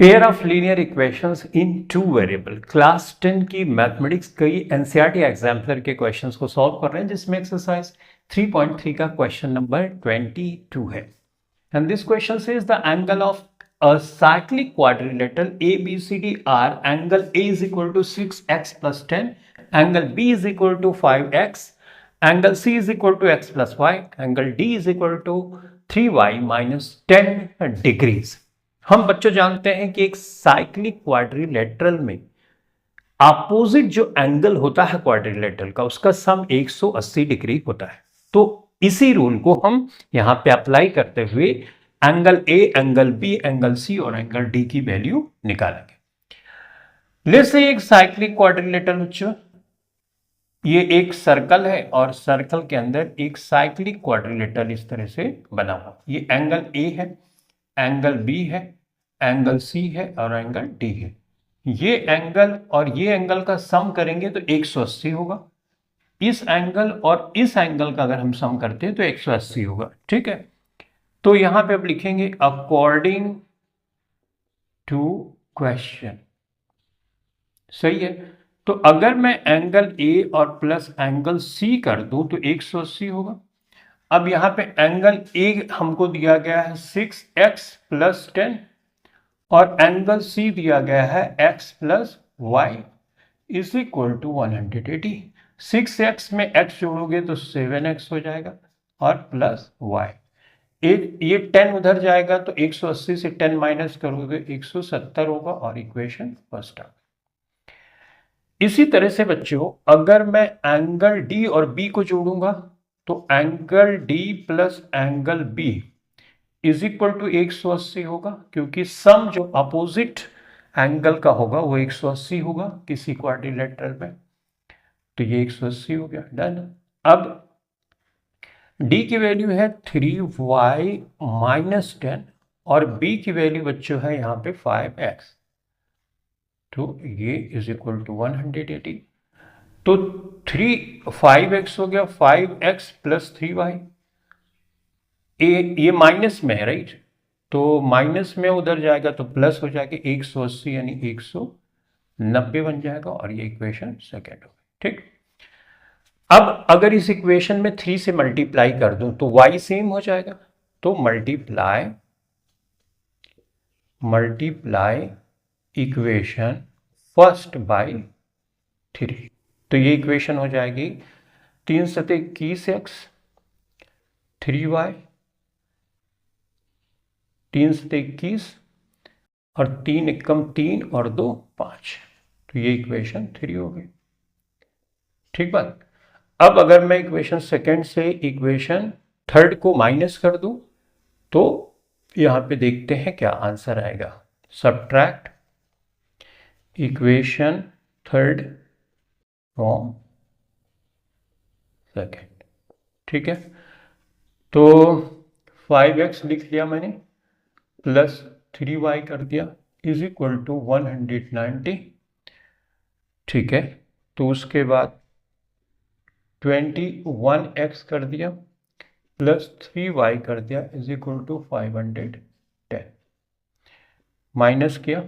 Pair of linear equations in two variable. Class 10 की mathematics कई NCERT exemplar के questions को सॉल्व कर रहे हैं, जिसमें एक्सरसाइज 3.3 का क्वेश्चन नंबर 22 है। And this question says the angle of a cyclic quadrilateral ABCD are angle A is equal to 6x plus 10, angle B is equal to 5x, angle C is equal to x plus y, angle D is equal to 3y minus 10 degrees। हम बच्चों जानते हैं कि एक cyclic quadrilateral में opposite जो angle होता है क्वाड्रिलेटरल का, उसका सम 180 डिग्री होता है। तो इसी रूल को हम यहां पे अप्लाई करते हुए angle A, angle B, angle C और एंगल डी की वैल्यू निकालेंगे। लेट्स से एक साइक्लिक क्वाड्रिलेटरल बच्चों, ये एक सर्कल है और सर्कल के अंदर एक साइक्लिक क्वाड्रिलेटरल इस तरह से बना हुआ। ये एंगल ए है, एंगल बी है, एंगल सी है और एंगल डी है। ये एंगल और ये एंगल का सम करेंगे तो 180 होगा। इस एंगल और इस एंगल का अगर हम सम करते हैं तो 180 होगा। ठीक है, तो यहां पे अब लिखेंगे अकॉर्डिंग टू क्वेश्चन। सही है, तो अगर मैं एंगल ए और प्लस एंगल सी कर दूं तो 180 होगा। अब यहां पे एंगल ए हमको दिया गया है 6x प्लस 10 और एंगल सी दिया गया है x plus Y is equal to 180। 6x में x जोड़ोगे तो 7x हो जाएगा और प्लस y। ये 10 उधर जाएगा तो 180 से 10 माइनस करोगे 170 होगा और इक्वेशन फर्स्ट आ गई। इसी तरह से बच्चों अगर मैं एंगल डी और बी को जोड़ूंगा तो angle D plus angle B is equal to 180 होगा, क्योंकि सम जो अपोजिट एंगल का होगा वो 180 होगा किसी क्वाड्रिलेटरल में। तो ये 180 हो गया, डन। अब d की वैल्यू है 3y माइनस 10 और b की वैल्यू बच्चों है यहाँ पे 5x, तो ये इज इक्वल टू 180। तो 5x हो गया, 5x प्लस 3y। ये माइनस में है राइट, तो माइनस में उधर जाएगा तो प्लस हो जाएगा 180 यानी 190 बन जाएगा और ये इक्वेशन सेकेंड हो गई। ठीक, अब अगर इस इक्वेशन में 3 से मल्टीप्लाई कर दूं तो y सेम हो जाएगा, तो मल्टीप्लाई इक्वेशन फर्स्ट बाय 3। तो ये इक्वेशन हो जाएगी 3 सते 21x, 3y, 3 सते 21 और 3 एकम 3 और 2 5। तो ये इक्वेशन 3 हो गई। ठीक बात। अब अगर मैं इक्वेशन सेकेंड से इक्वेशन थर्ड को माइनस कर दूं तो यहां पे देखते हैं क्या आंसर आएगा। Subtract equation third from second. ठीक है, तो 5x लिख लिया मैंने प्लस 3y कर दिया इज इक्वल टू 190। ठीक है, तो उसके बाद 21x कर दिया प्लस 3y कर दिया इज इक्वल टू 510। माइनस किया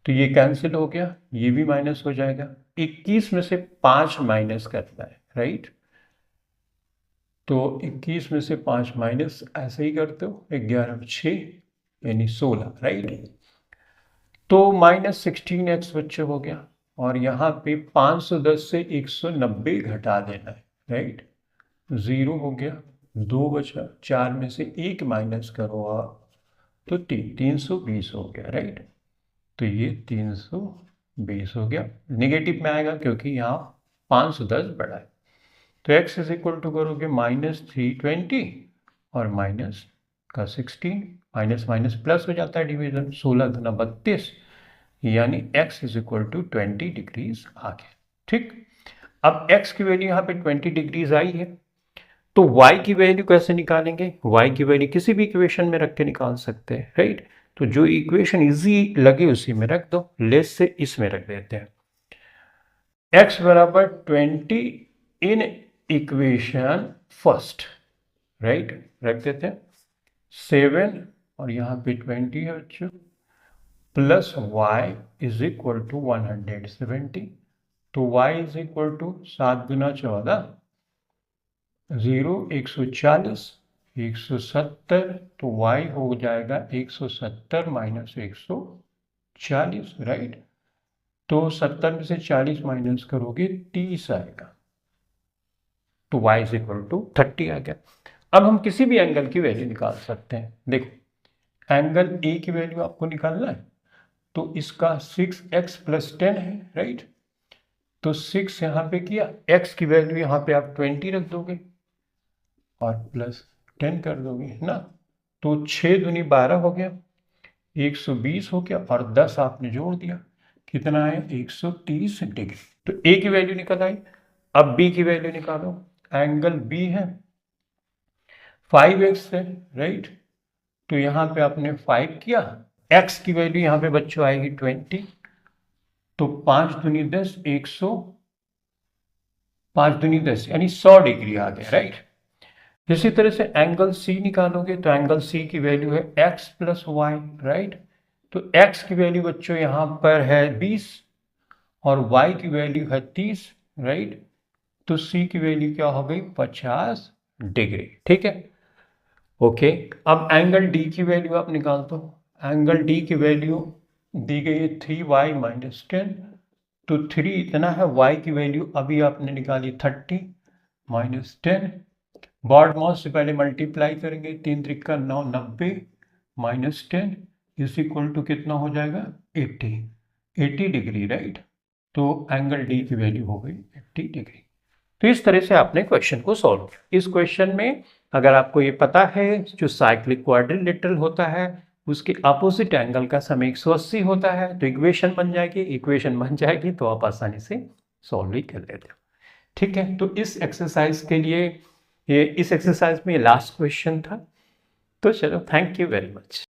तो ये कैंसिल हो गया, ये भी माइनस हो जाएगा। 21 में से 5 माइनस करना है राइट, तो 21 में से 5 माइनस ऐसे ही करते हो, 11 6 यानी 16 राइट। तो माइनस 16x बच्चे हो गया और यहाँ पे 510 से 190 घटा देना है राइट। 0 हो गया, 2 बचा, 4 में से 1 माइनस करो आप तो 320 हो गया राइट। तो ये 320 हो गया, नेगेटिव में आएगा क्योंकि यहाँ 510 बढ़ा है। तो x इज इक्वल टू करोगे माइनस 320 और माइनस का 16, माइनस माइनस प्लस हो जाता है डिवीजन, 16 गुना 32 यानी x is equal to 20 degrees आ गया। ठीक, अब x की वैल्यू यहाँ पे 20 डिग्रीज आई है, तो y की वैल्यू कैसे निकालेंगे। y की वैल्यू किसी भी इक्वेशन में रख के निकाल सकते हैं राइट। तो जो इक्वेशन इजी लगे उसी में रख दो, लेस से इसमें रख देते हैं। x बराबर 20 इन इक्वेशन फर्स्ट राइट, रख देते हैं 7 और यहाँ पे 20 है बच्चों plus y is equal to 170। तो y इज इक्वल टू 7 गुना 14 0 140 170। तो y हो जाएगा 170 माइनस 140, राइट। तो 70 में से 40 माइनस करोगे 30 आएगा। तो y इज इक्वल टू 30 आ गया। अब हम किसी भी एंगल की वैल्यू निकाल सकते हैं। देखो एंगल ए की वैल्यू आपको निकालना है, तो इसका 6x प्लस 10 है, राइट। तो 6 यहाँ पे किया, x की वैल्यू यहाँ पे आप 20 रख दोगे और प्लस 10 कर दोगे ना। तो 6 दूनी 12 हो गया, 120 हो गया और 10 आपने जोड़ दिया, कितना है 130 डिग्री। तो ए की वैल्यू निकल आई। अब बी की वैल्यू निकालो। एंगल बी है 5x है, राइट। तो यहाँ पे आपने 5 किया, x की वैल्यू यहाँ पे बच्चों आएगी 20। तो 5 दूनी 10, 100, 5 दूनी 10 यानी 100 डिग्री आ गया, राइट। इसी तरह से एंगल सी निकालोगे तो एंगल सी की वैल्यू है x प्लस वाई, राइट। तो x की वैल्यू बच्चों यहाँ पर है 20 और y की वैल्यू है 30, राइट। तो c की वैल्यू क्या हो गई 50 डिग्री, ठीक है। ओके, अब एंगल d की वैल्यू आप निकाल दो। एंगल d की वैल्यू दी गई है 3y माइनस 10। तो 3 इतना है, y की वैल्यू अभी आपने निकाली 30 माइनस 10। बॉड मॉस से पहले मल्टीप्लाई करेंगे, 3 त्रिका 9, 90 माइनस 10 इज इक्वल टू कितना हो जाएगा 80 डिग्री, राइट। तो एंगल डी की वैल्यू हो गई 80 डिग्री। तो इस तरह से आपने क्वेश्चन को सॉल्व किया। इस क्वेश्चन में अगर आपको ये पता है जो साइक्लिक क्वाड्रिलेटरल होता है उसके अपोजिट एंगल का सम 180 होता है, तो इक्वेशन बन जाएगी। इक्वेशन बन जाएगी तो आप आसानी से सॉल्व ही कर लेते हो, ठीक है। तो इस एक्सरसाइज के लिए इस एक्सरसाइज में लास्ट क्वेश्चन था। तो चलो, थैंक यू वेरी मच।